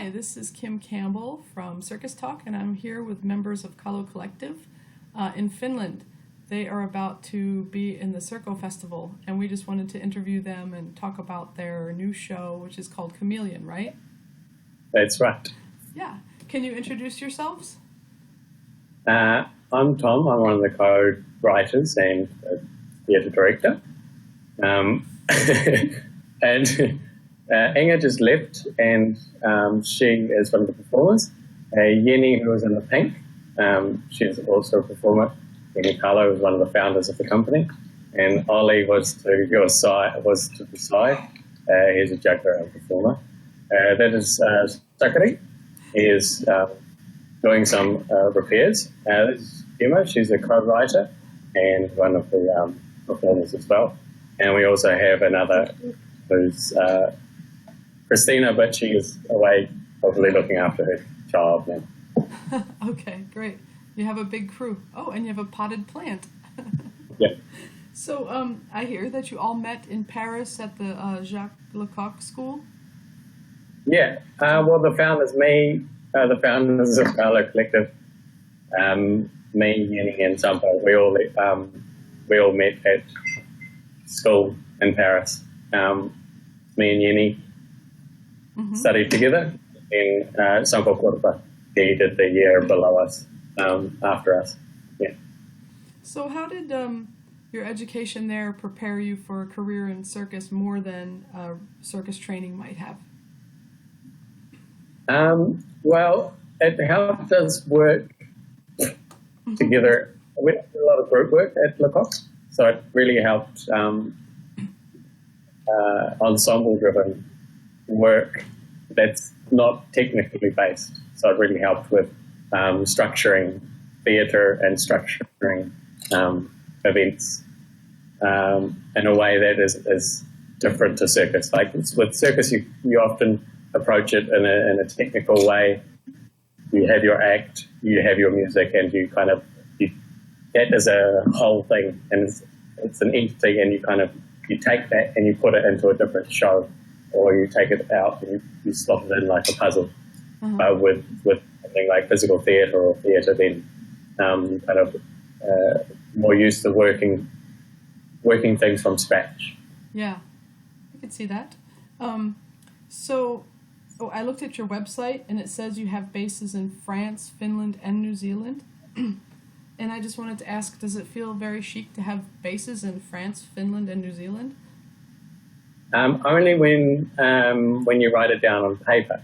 Hi, this is Kim Campbell from Circus Talk, and I'm here with members of Kallo Collective in Finland. They are about to be in the Circo Festival, and we just wanted to interview them and talk about their new show, which is called Chameleon, right? That's right. Yeah. Can you introduce yourselves? I'm Tom. I'm one of the co-writers and theatre director. And Inga just left, and she is one of the performers. Yenny, who was in the pink, she is also a performer. Yenny Kallo was one of the founders of the company, and Ollie was to your side, was to the side. He's a juggler and performer. That is Sakari. He is doing some repairs. This is Emma. She's a co-writer and one of the performers as well. And we also have another who's Christina, but she is away probably looking after her child now. Okay, great. You have a big crew. Oh, and you have a potted plant. Yeah. So I hear that you all met in Paris at the Jacques Lecoq School. Yeah. Well, the founders of Kallo Collective, me, Yenny, and Sampo, we all met at school in Paris. Me and Yenny studied together, and Sampo Korpa, he did the year below us, after us. Yeah. So how did your education there prepare you for a career in circus more than circus training might have? Well, it helped us work together. We did a lot of group work at Lecoq, so it really helped ensemble-driven work that's not technically based. So it really helped with structuring theatre and structuring events in a way that is different to circus. Like with circus, you often approach it in a technical way. You have your act, you have your music, and that is a whole thing, and it's an entity, and you take that and you put it into a different show, or you take it out and you slot it in like a puzzle. With something like physical theatre or theatre, then more used to working things from scratch. Yeah, I could see that. I looked at your website, and it says you have bases in France, Finland, and New Zealand. And I just wanted to ask, does it feel very chic to have bases in France, Finland, and New Zealand? Only when you write it down on paper.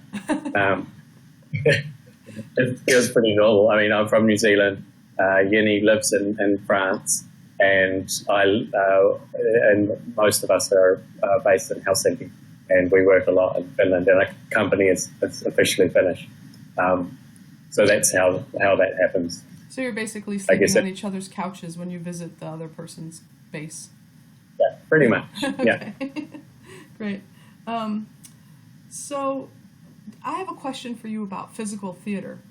It feels pretty normal. I mean, I'm from New Zealand. Yenny lives in France, and and most of us are based in Helsinki, and we work a lot in Finland. And our company is officially Finnish, so that's how that happens. So you're basically sleeping on each other's couches when you visit the other person's base. Yeah, pretty much. Okay. Yeah. Great. So I have a question for you about physical theater.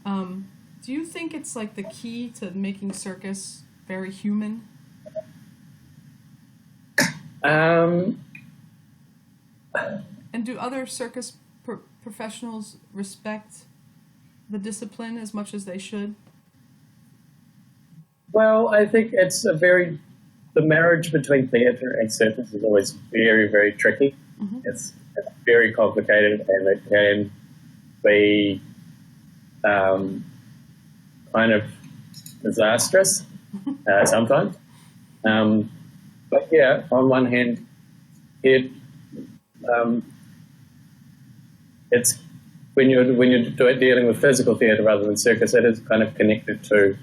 Do you think it's like the key to making circus very human? And do other circus professionals respect the discipline as much as they should? Well, I think the marriage between theatre and circus is always very, very tricky. Mm-hmm. It's very complicated, and it can be kind of disastrous sometimes. But yeah, on one hand, it's when you're dealing with physical theatre rather than circus, it is kind of connected to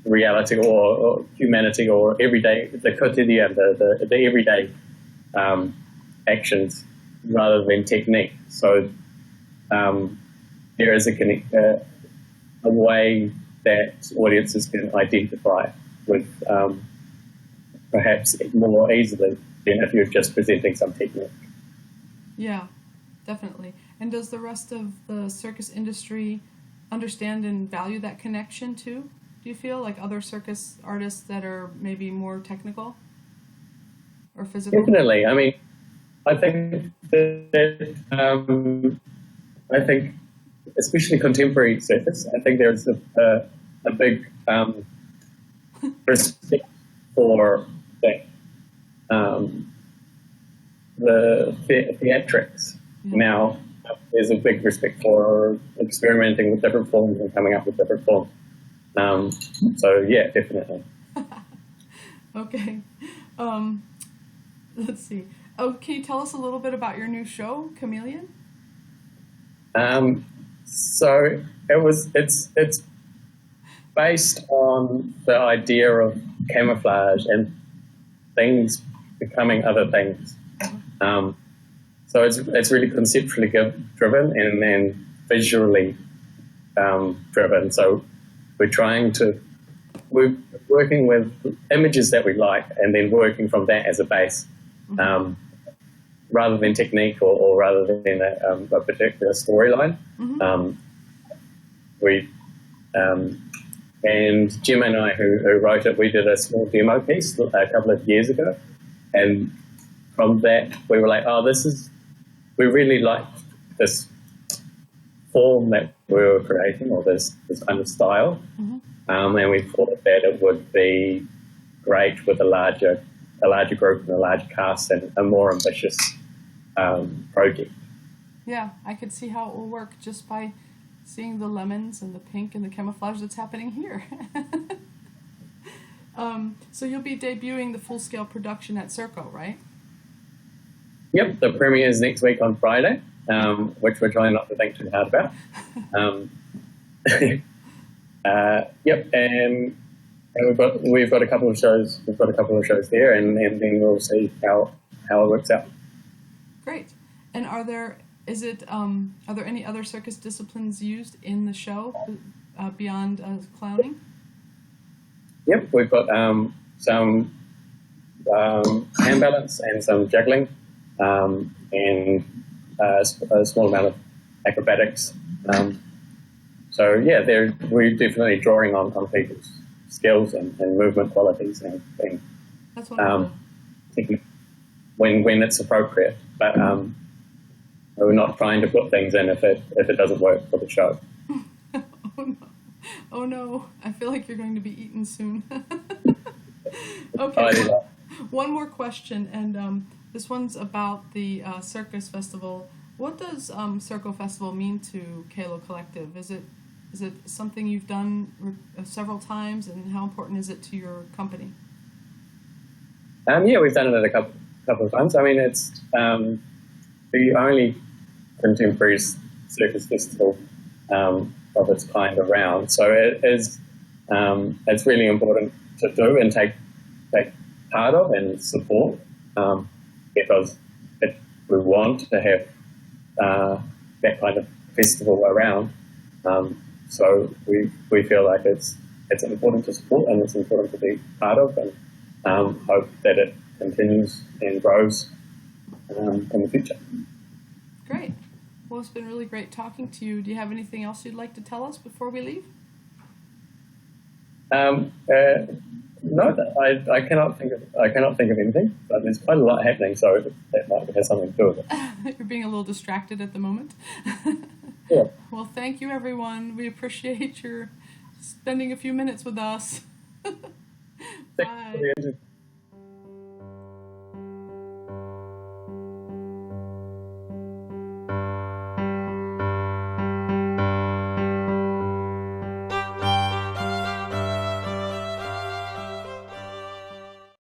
reality or humanity or everyday, the quotidian, the everyday actions rather than technique. So there is a way that audiences can identify with perhaps more easily than if you're just presenting some technique. Yeah, definitely. And does the rest of the circus industry understand and value that connection too? Do you feel like other circus artists that are maybe more technical or physical? Definitely. I mean, I think that I think, especially contemporary circus, I think there's a big respect for the theatrics. Now, there's a big respect for experimenting with different forms and coming up with different forms. So yeah, definitely. Okay. Let's see. Oh, can you tell us a little bit about your new show, Chameleon? So it's based on the idea of camouflage and things becoming other things. So it's really conceptually driven and then visually driven. So we're working with images that we like and then working from that as a base, rather than technique or rather than a particular storyline. And Jim and I, who wrote it, we did a small demo piece a couple of years ago, and from that we were like, we really liked this form that we were creating, or this kind of style, and we thought that it would be great with a larger group and a larger cast and a more ambitious project. Yeah, I could see how it will work just by seeing the lemons and the pink and the camouflage that's happening here. So you'll be debuting the full-scale production at Circo, right? Yep, the premiere is next week on Friday, which we're trying not to think too hard about. Yep, and we've got a couple of shows. We've got a couple of shows there, and then we'll see how it works out. Great. And are there any other circus disciplines used in the show beyond clowning? Yep, we've got some hand balance and some juggling, and a small amount of acrobatics. So yeah, we're definitely drawing on people's skills and movement qualities and That's wonderful. When it's appropriate, but we're not trying to put things in if it doesn't work for the show. Oh no! I feel like you're going to be eaten soon. Okay. One more question, and this one's about the Circus Festival. What does Circo Festival mean to Kallo Collective? Is it something you've done several times, and how important is it to your company? Yeah, we've done it a couple of times. I mean, it's the only contemporary circus festival of its kind around. So it's really important to do and take part of and support, because we want to have that kind of festival around. So we feel like it's important to support and it's important to be part of, and hope that it continues and grows in the future. Great. Well, it's been really great talking to you. Do you have anything else you'd like to tell us before we leave? No, I cannot think of anything. But there's quite a lot happening, so that might have something to do with it. You're being a little distracted at the moment. Yeah. Well, thank you, everyone. We appreciate your spending a few minutes with us. Bye.